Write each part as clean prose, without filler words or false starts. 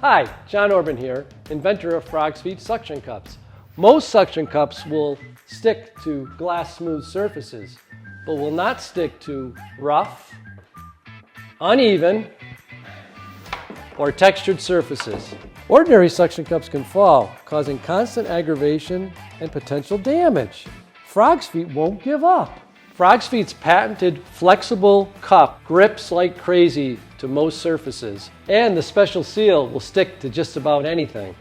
Hi, John Orban here, inventor of FrogsFeet suction cups. Most suction cups will stick to glass smooth surfaces, but will not stick to rough, uneven, or textured surfaces. Ordinary suction cups can fall, causing constant aggravation and potential damage. FrogsFeet won't give up. FrogsFeet's patented flexible cup grips like crazy to most surfaces, and the special seal will stick to just about anything.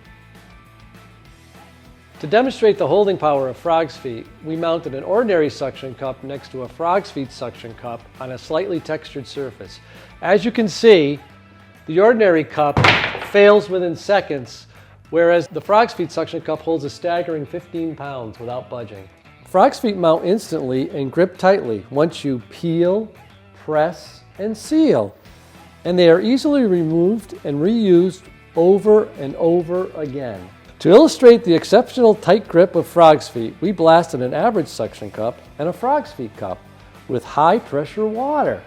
To demonstrate the holding power of FrogsFeet, we mounted an ordinary suction cup next to a FrogsFeet suction cup on a slightly textured surface. As you can see, the ordinary cup fails within seconds, whereas the FrogsFeet suction cup holds a staggering 15 pounds without budging. FrogsFeet mount instantly and grip tightly once you peel, press, and seal, and they are easily removed and reused over and over again. To illustrate the exceptional tight grip of FrogsFeet, we blasted an average suction cup and a FrogsFeet cup with high pressure water.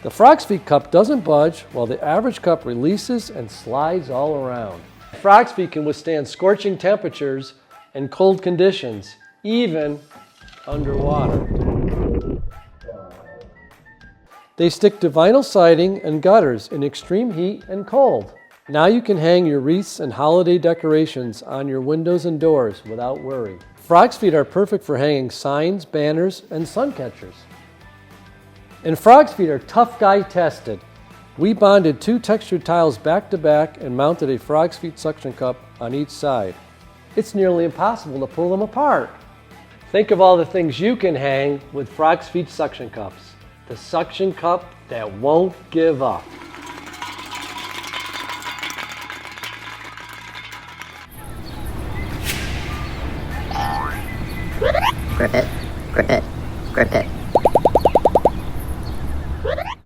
The FrogsFeet cup doesn't budge while the average cup releases and slides all around. FrogsFeet can withstand scorching temperatures and cold conditions, even underwater. They stick to vinyl siding and gutters in extreme heat and cold. Now you can hang your wreaths and holiday decorations on your windows and doors without worry. FrogsFeet are perfect for hanging signs, banners, and sun catchers. And FrogsFeet are tough guy tested. We bonded 2 textured tiles back to back and mounted a FrogsFeet suction cup on each side. It's nearly impossible to pull them apart. Think of all the things you can hang with FrogsFeet suction cups. The suction cup that won't give up. Grip it, grip it, grip it.